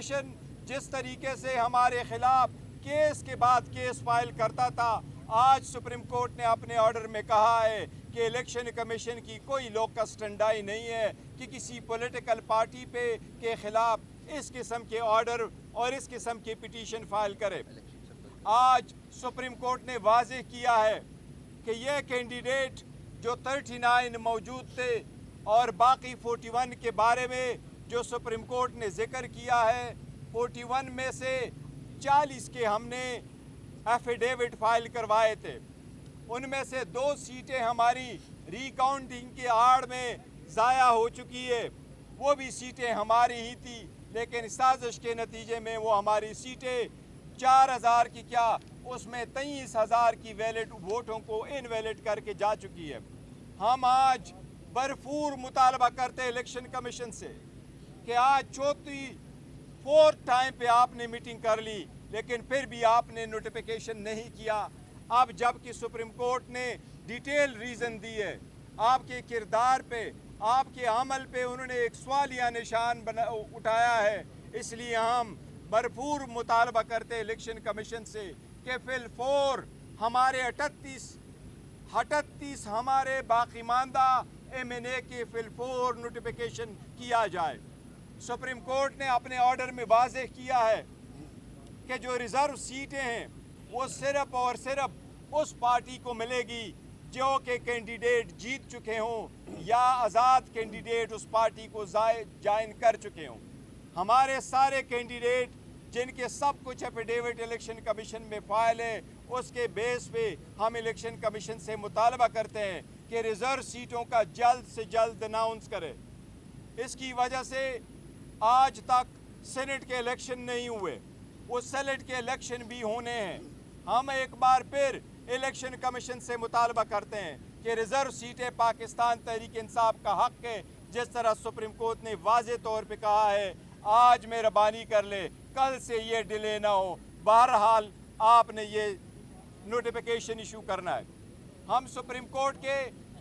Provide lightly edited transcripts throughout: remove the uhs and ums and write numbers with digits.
Commission जिस तरीके से हमारे खिलाफ केस के बाद केस फाइल करता था, आज सुप्रीम कोर्ट ने अपने ऑर्डर में कहा है कि इलेक्शन कमीशन की कोई लोकस स्टैंडाई नहीं है कि किसी पॉलिटिकल पार्टी पे के खिलाफ इस किस्म के ऑर्डर और इस किस्म की पिटीशन फाइल करे। आज सुप्रीम कोर्ट ने वाज़ेह किया है कि यह कैंडिडेट जो 39 मौजूद थे और बाकी 41 के बारे में जो सुप्रीम कोर्ट ने जिक्र किया है, 41 में से 40 के हमने एफिडेविट फाइल करवाए थे। उनमें से 2 सीटें हमारी रिकाउंटिंग के आड़ में ज़ाया हो चुकी है। वो भी सीटें हमारी ही थी, लेकिन साजिश के नतीजे में वो हमारी सीटें 4000 की क्या उसमें 23,000 की वैलिड वोटों को इनवैलिड करके जा चुकी है। हम आज भरपूर मुतालबा करते हैं इलेक्शन कमीशन से कि आज चौथी 4th टाइम पे आपने मीटिंग कर ली, लेकिन फिर भी आपने नोटिफिकेशन नहीं किया। अब जबकि सुप्रीम कोर्ट ने डिटेल रीज़न दी है, आपके किरदार पे, आपके अमल पे उन्होंने एक सवालिया निशान उठाया है, इसलिए हम भरपूर मुतालबा करते हैं इलेक्शन कमीशन से कि फिल-4 हमारे 38 हमारे बाकी मानदा MNA के फिल-4 नोटिफिकेशन किया जाए। सुप्रीम कोर्ट ने अपने ऑर्डर में वाज़ेह किया है कि जो रिज़र्व सीटें हैं वो सिर्फ और सिर्फ उस पार्टी को मिलेगी जो के कैंडिडेट जीत चुके हों या आज़ाद कैंडिडेट उस पार्टी को ज्वाइन कर चुके हों। हमारे सारे कैंडिडेट जिनके सब कुछ एफिडेविट इलेक्शन कमीशन में फाइल है, उसके बेस पे हम इलेक्शन कमीशन से मुतालबा करते हैं कि रिज़र्व सीटों का जल्द से जल्द अनाउंस करे। इसकी वजह से आज तक सेनेट के इलेक्शन नहीं हुए, वो सेनेट के इलेक्शन भी होने हैं। हम एक बार फिर इलेक्शन कमीशन से मुतालबा करते हैं कि रिज़र्व सीटें पाकिस्तान तहरीक इंसाफ का हक़ है। जिस तरह सुप्रीम कोर्ट ने वाज़े तौर पे कहा है, आज मेहरबानी कर ले, कल से ये डिले ना हो। बहरहाल आपने ये नोटिफिकेशन इशू करना है। हम सुप्रीम कोर्ट के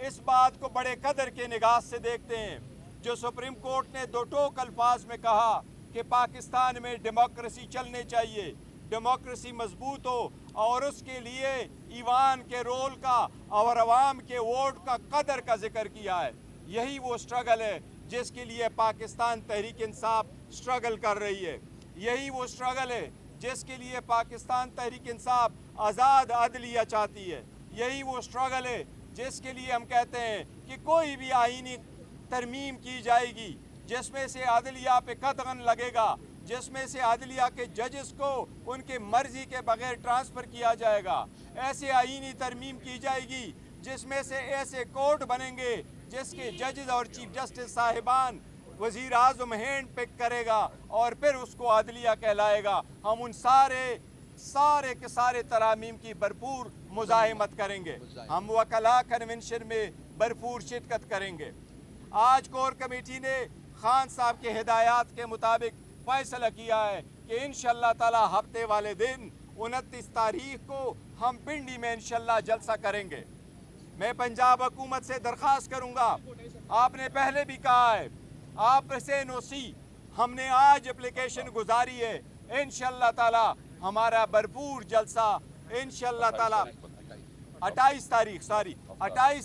इस बात को बड़े कदर के निगाह से देखते हैं जो सुप्रीम कोर्ट ने 2 टोक अल्फाज में कहा कि पाकिस्तान में डेमोक्रेसी चलने चाहिए, डेमोक्रेसी मजबूत हो और उसके लिए ईवान के रोल का और अवाम के वोट का कदर का जिक्र किया है। यही वो स्ट्रगल है जिसके लिए पाकिस्तान तहरीक इंसाफ स्ट्रगल कर रही है। यही वो स्ट्रगल है जिसके लिए पाकिस्तान तहरीक इंसाफ आज़ाद अदलिया चाहती है। यही वो स्ट्रगल है जिसके लिए हम कहते हैं कि कोई भी आईनी तरमीम की जाएगी जिसमें से अदलिया पे कदगन लगेगा, जिसमें से अदलिया के जजेस को उनके मर्जी के बगैर ट्रांसफ़र किया जाएगा। ऐसे आईनी तरमीम की जाएगी जिसमें से ऐसे कोर्ट बनेंगे जिसके जजेस और चीफ जस्टिस साहिबान वज़ीर आज़म हैंड पिक करेगा और फिर उसको अदलिया कहलाएगा। हम उन सारे के सारे तरामीम की भरपूर मुज़ाहिमत करेंगे। हम वकला कन्वेंशन में भरपूर शिरकत करेंगे। आज कोर कमेटी ने खान साहब के हिदायत के मुताबिक फ़ैसला किया है कि इंशाअल्लाह ताला हफ्ते वाले दिन 29 तारीख को हम पिंडी में इंशाअल्लाह जलसा करेंगे। मैं पंजाब हुकूमत से दरख्वास्त करूँगा, आपने पहले भी कहा है, आप से NOC हमने आज एप्लीकेशन गुजारी है। इंशाअल्लाह ताला हमारा भरपूर जलसा इंशाअल्लाह ताला 28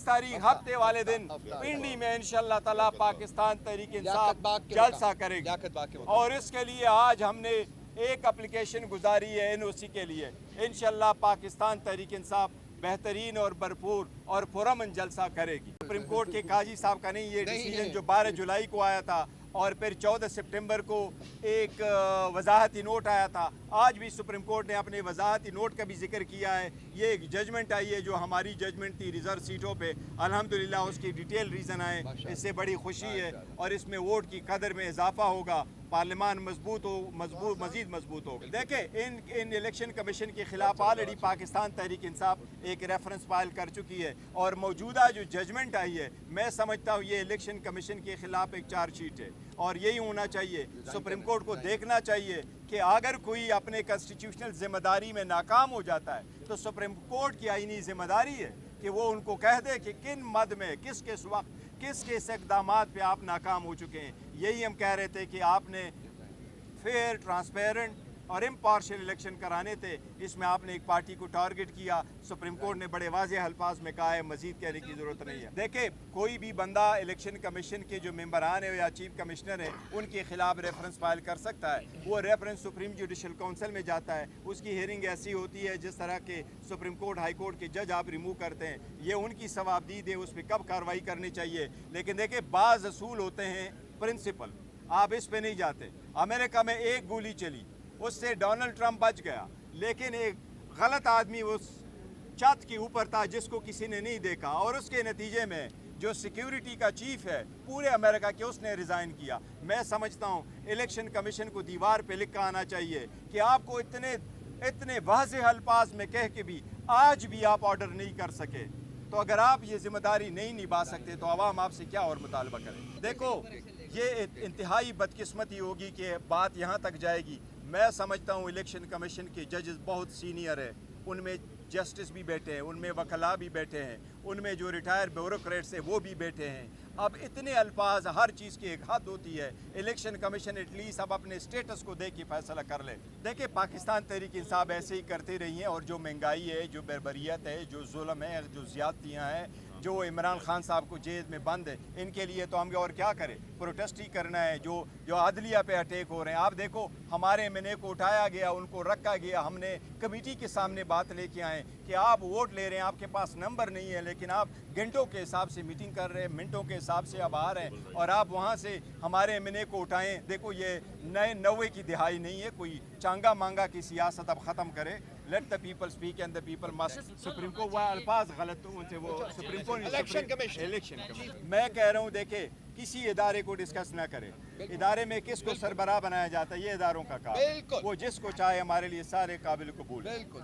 तारीख हफ्ते वाले दिन पिंडी में इंशाअल्लाह ताला पाकिस्तान तहरीक इंसाफ जलसा करेगी। और इसके लिए आज हमने एक एप्लीकेशन गुजारी है NOC के लिए। इंशाअल्लाह पाकिस्तान तहरीक इंसाफ बेहतरीन और भरपूर और पुरअमन जलसा करेगी। सुप्रीम कोर्ट के काजी साहब का नहीं ये डिसीजन जो 12 जुलाई को आया था और फिर 14 सितंबर को एक वजाहती नोट आया था। आज भी सुप्रीम कोर्ट ने अपने वजाहती नोट का भी जिक्र किया है। ये एक जजमेंट आई है जो हमारी जजमेंट थी रिज़र्व सीटों पे, अल्हम्दुलिल्लाह उसकी डिटेल रीज़न आए, इससे बड़ी खुशी है और इसमें वोट की कदर में इजाफा होगा, पार्लियामान मज़ीद मजबूत होगा। देखें इन इलेक्शन कमीशन के ख़िलाफ़ ऑलरेडी पाकिस्तान तहरीक इंसाफ एक रेफरेंस फाइल कर चुकी है और मौजूदा जो जजमेंट आई है मैं समझता हूँ ये इलेक्शन कमीशन के ख़िलाफ़ एक चार्जशीट है और यही होना चाहिए। सुप्रीम कोर्ट को देखना चाहिए कि अगर कोई अपने कॉन्स्टिट्यूशनल जिम्मेदारी में नाकाम हो जाता है तो सुप्रीम कोर्ट की आईनी जिम्मेदारी है कि वो उनको कह दे कि किन मद में किस किस वक्त किस किस इक़दामात पे आप नाकाम हो चुके हैं। यही हम कह रहे थे कि आपने फेयर, ट्रांसपेरेंट और इम्पार्शियल इलेक्शन कराने थे। इसमें आपने एक पार्टी को टारगेट किया। सुप्रीम कोर्ट ने बड़े वाज़ेह अल्फाज में कहा है, मजीद कहने की ज़रूरत नहीं है। देखिए, कोई भी बंदा इलेक्शन कमीशन के जो मेंबरान है या चीफ कमिश्नर है, उनके खिलाफ रेफरेंस फाइल कर सकता है। वो रेफरेंस सुप्रीम जुडिशल काउंसिल में जाता है, उसकी हियरिंग ऐसी होती है जिस तरह के सुप्रीम कोर्ट, हाई कोर्ट के जज आप रिमूव करते हैं। ये उनकी सवाबदीद है, उस पर कब कार्रवाई करनी चाहिए। लेकिन देखिए, बाज़ असूल होते हैं, प्रिंसिपल, आप इस पे नहीं जाते। अमेरिका में एक गोली चली, उससे डोनाल्ड ट्रंप बच गया, लेकिन एक गलत आदमी उस छत के ऊपर था जिसको किसी ने नहीं देखा, और उसके नतीजे में जो सिक्योरिटी का चीफ है पूरे अमेरिका के, उसने रिज़ाइन किया। मैं समझता हूँ इलेक्शन कमीशन को दीवार पे लिखा आना चाहिए कि आपको इतने वाज़ेह अल्फाज में कह के भी आज भी आप ऑर्डर नहीं कर सके, तो अगर आप ये जिम्मेदारी नहीं निभा सकते तो आवाम आपसे क्या और मुतालबा करे। देखो, ये इंतहाई बदकिस्मती होगी कि बात यहाँ तक जाएगी। मैं समझता हूँ इलेक्शन कमीशन के जजेस बहुत सीनियर है, उनमें जस्टिस भी बैठे हैं, उनमें वकला भी बैठे हैं, उनमें जो रिटायर्ड ब्यूरोक्रेट्स हैं वो भी बैठे हैं। अब इतने अल्फाज, हर चीज़ की एक हद होती है। इलेक्शन कमीशन एटलीस्ट अब अपने स्टेटस को देख के फैसला कर ले। देखिए, पाकिस्तान तहरीक इंसाफ ऐसे ही करती रही हैं, और जो महंगाई है, जो बर्बरियत है, जो जुल्म है, जो ज़्यादतियाँ हैं, जो इमरान खान साहब को जेल में बंद है, इनके लिए तो हम और क्या करें, प्रोटेस्ट ही करना है। जो अदलिया पे अटैक हो रहे हैं, आप देखो, हमारे एमएनए को उठाया गया, उनको रखा गया, हमने कमेटी के सामने बात लेके आए कि आप वोट ले रहे हैं, आपके पास नंबर नहीं है, लेकिन आप घंटों के हिसाब से मीटिंग कर रहे हैं, मिनटों के हिसाब से आप आ रहे हैं, और आप वहाँ से हमारे एमएनए को उठाएं। देखो, ये नए 90 की दिहाई नहीं है, कोई चांगा मांगा की सियासत अब ख़त्म करें। Let the people speak and the people must. Supreme को वह अल्फाज गलत तो उनसे वो सुप्रीम को इलेक्शन कमीशन मैं कह रहा हूँ, देखे, किसी इदारे को डिस्कस ना करें। इदारे में किसको सरबराह बनाया जाता है, ये इदारों का काम, वो जिसको चाहे, हमारे लिए सारे काबिल कबूल।